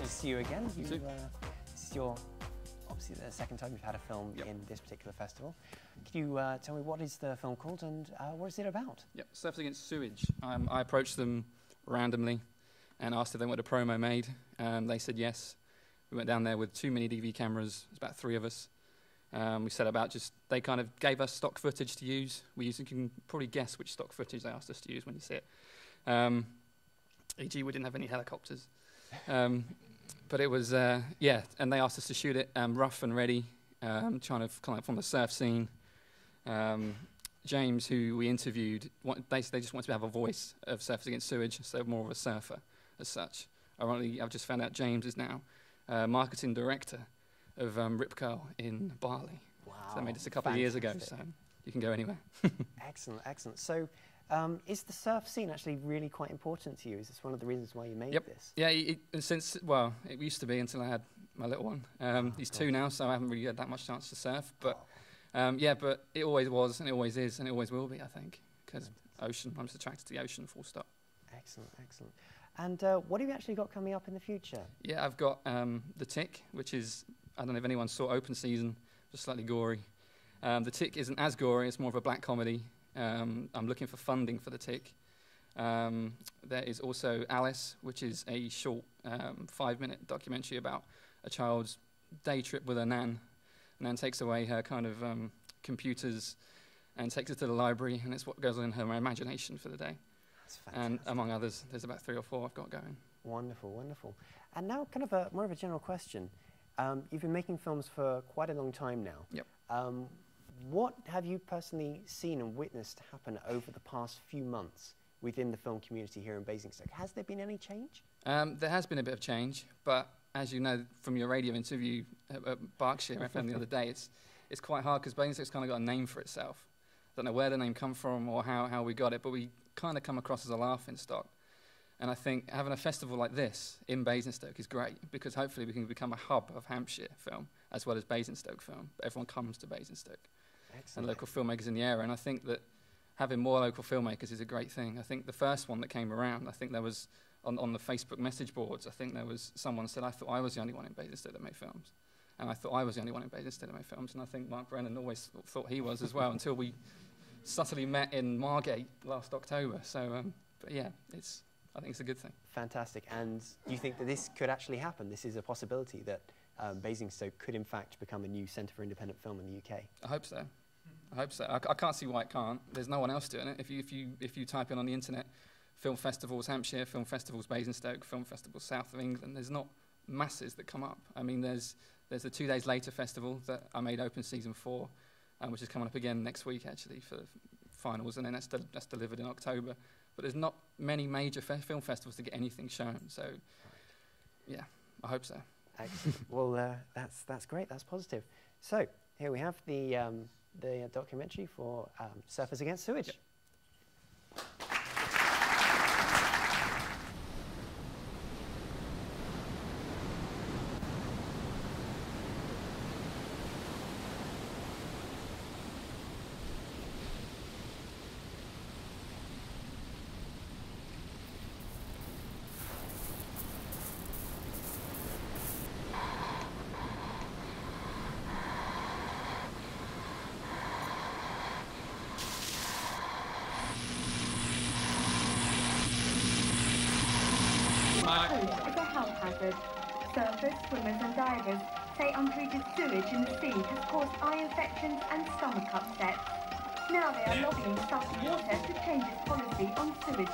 to see you again. This is your, obviously the second time you've had a film in this particular festival. Could you tell me what is the film called and what is it about? Yep, Surfers Against Sewage. I approached them randomly and asked if they wanted a promo made. They said yes. We went down there with 2 mini DV cameras. There's about 3 of us. We set about they kind of gave us stock footage to use. You can probably guess which stock footage they asked us to use when you see it. E.g., we didn't have any helicopters. But it was, yeah, and they asked us to shoot it rough and ready, trying to kind of from the surf scene. James, who we interviewed, they just wanted to have a voice of Surfers Against Sewage, so more of a surfer as such. Ironically, I've just found out James is now marketing director of Rip Curl in Bali. Wow. So they made this a couple of years ago, so you can go anywhere. Excellent, excellent. So is the surf scene actually really quite important to you? Is this one of the reasons why you made this? Yeah, it used to be until I had my little one. He's 2 now, so I haven't really had that much chance to surf. But yeah, but it always was, and it always is, and it always will be, I think, because ocean, I'm just attracted to the ocean, full stop. Excellent, excellent. And what have you actually got coming up in the future? Yeah, I've got The Tick, which is, I don't know if anyone saw Open Season, just slightly gory. The Tick isn't as gory, it's more of a black comedy. I'm looking for funding for The Tick. There is also Alice, which is a short 5-minute documentary about a child's day trip with her nan. Nan takes away her kind of computers and takes her to the library, and it's what goes on in her imagination for the day. That's fantastic. And among others, there's about 3 or 4 I've got going. Wonderful, wonderful. And now kind of more of a general question. You've been making films for quite a long time now. Yep. What have you personally seen and witnessed happen over the past few months within the film community here in Basingstoke? Has there been any change? There has been a bit of change, but as you know from your radio interview at Berkshire FM the other day, it's quite hard because Basingstoke's kind of got a name for itself. I don't know where the name come from or how we got it, but we kind of come across as a laughing stock. And I think having a festival like this in Basingstoke is great because hopefully we can become a hub of Hampshire film as well as Basingstoke film. Everyone comes to Basingstoke. Excellent. And local filmmakers in the area. And I think that having more local filmmakers is a great thing. I think the first one that came around, I think there was on the Facebook message boards, I think there was someone said, I thought I was the only one in Basingstoke that made films. And I thought I was the only one in Basingstoke that made films. And I think Mark+Brennan always thought he was as well until we subtly met in Margate last October. So, but yeah, I think it's a good thing. Fantastic. And do you think that this could actually happen? This is a possibility that Basingstoke could in fact become a new centre for independent film in the UK? I hope so. I hope so. I can't see why it can't. There's no one else doing it. If you type in on the internet, film festivals Hampshire, film festivals Basingstoke, film festivals south of England, there's not masses that come up. I mean, there's the 2 Days Later festival that I made Open Season for, which is coming up again next week actually for finals, and then that's delivered in October. But there's not many major film festivals to get anything shown. So, yeah, I hope so. Excellent. Well, that's great. That's positive. So here we have the documentary for Surfers Against Sewage. Yep. Sewage is a health hazard. Surfers, swimmers and divers say untreated sewage in the sea has caused eye infections and stomach upsets. Now they are lobbying Suffolk Water to change its policy on sewage.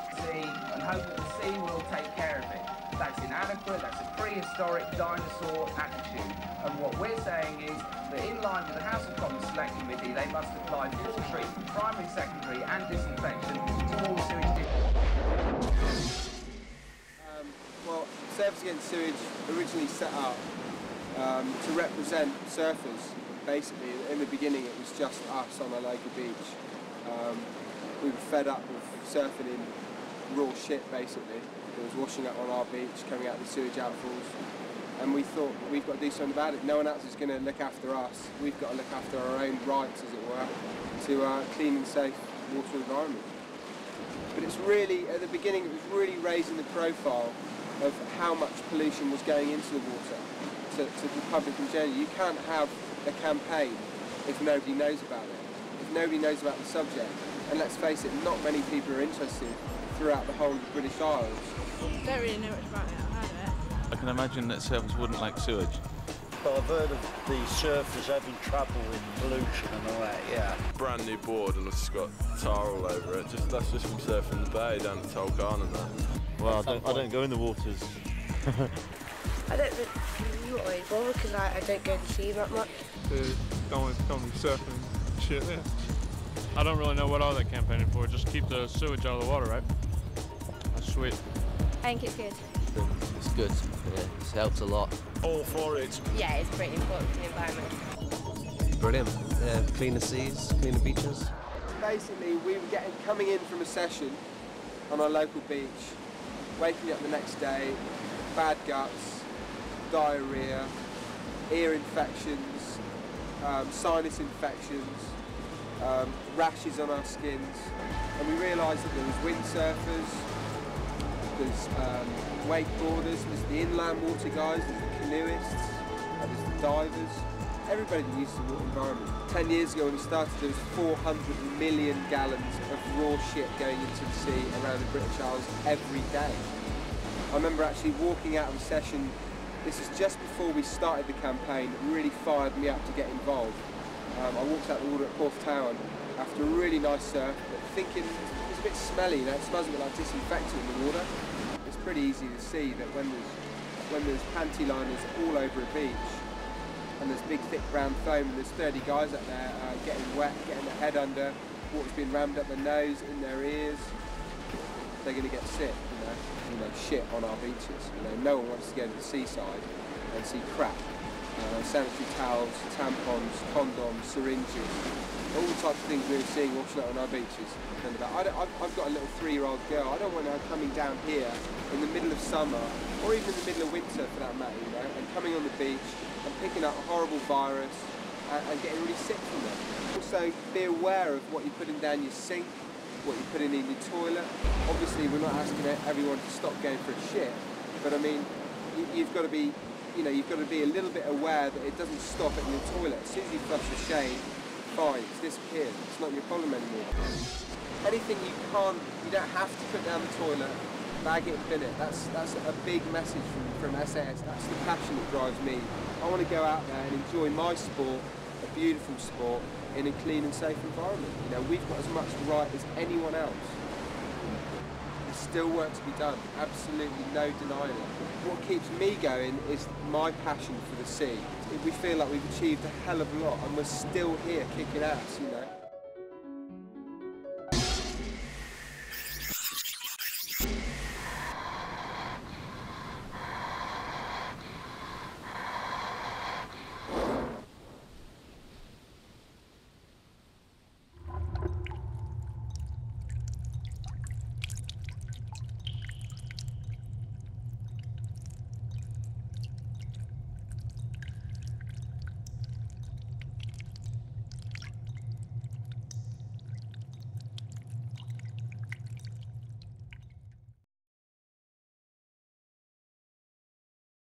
And hope that the sea will take care of it. That's inadequate, that's a prehistoric dinosaur attitude. And what we're saying is that in line with the House of Commons Select Committee, they must apply full treatment, primary, secondary and disinfection to all sewage districts. Well, Surfers Against Sewage originally set up to represent surfers. Basically, in the beginning it was just us on a local beach. We were fed up with surfing in raw shit, basically. It was washing up on our beach, coming out of the sewage outfalls. And we thought, we've got to do something about it. No one else is going to look after us. We've got to look after our own rights, as it were, to a clean and safe water environment. But it's really, at the beginning, it was really raising the profile of how much pollution was going into the water to the public in general. You can't have a campaign if nobody knows about it, if nobody knows about the subject. And let's face it, not many people are interested throughout the whole of the British Isles. Don't really know much about it, I've heard of it. I can imagine that surfers wouldn't like sewage. But I've heard of the surfers having trouble with pollution and all that, yeah. Brand new board and it's just got tar all over it. That's just from surfing the bay down at Tulkarn and that. Well, I don't go in the waters. I don't really bother because I don't go to the sea that much. Going surfing shit, yeah. I don't really know what all they're campaigning for. Just keep the sewage out of the water, right? That's sweet. I think it's good. It's good. Yeah, it helps a lot. All for it. Yeah, it's pretty important to the environment. Brilliant. Cleaner seas, cleaner beaches. Basically, we were coming in from a session on our local beach, waking up the next day, bad guts, diarrhoea, ear infections, sinus infections, rashes on our skins, and we realised that there was windsurfers, there's wakeboarders, there's the inland water guys, there's the canoeists, there's the divers, everybody that uses the water environment. 10 years ago when we started, there was 400 million gallons of raw shit going into the sea around the British Isles every day. I remember actually walking out of a session, this is just before we started the campaign, it really fired me up to get involved. I walked out the water at Porth Town after a really nice surf, but thinking it was a bit smelly, you know, it smells a bit like disinfectant in the water. It's pretty easy to see that when there's panty liners all over a beach, and there's big thick brown foam and there's 30 guys up there getting wet, getting their head under, water's being rammed up their nose, in their ears, they're going to get sick, you know, shit on our beaches. You know, no one wants to go to the seaside and see crap. Sanitary towels, tampons, condoms, syringes, all the types of things we were seeing washing up on our beaches. And I've got a little 3-year-old girl. I don't want her coming down here in the middle of summer, or even in the middle of winter for that matter, you know, and coming on the beach and picking up a horrible virus and getting really sick from it. Also, be aware of what you're putting down your sink, what you're putting in your toilet. Obviously, we're not asking everyone to stop going for a shit, but I mean, you've got to be, you know, you've got to be a little bit aware that it doesn't stop at your toilet. As soon as you flush the shade, fine, it's disappeared. It's not your problem anymore. Anything you don't have to put down the toilet, bag it and bin it. That's a big message from SAS. That's the passion that drives me. I want to go out there and enjoy my sport, a beautiful sport, in a clean and safe environment. You know, we've got as much right as anyone else. There's still work to be done, absolutely no denying it. What keeps me going is my passion for the sea. We feel like we've achieved a hell of a lot and we're still here kicking ass, you know.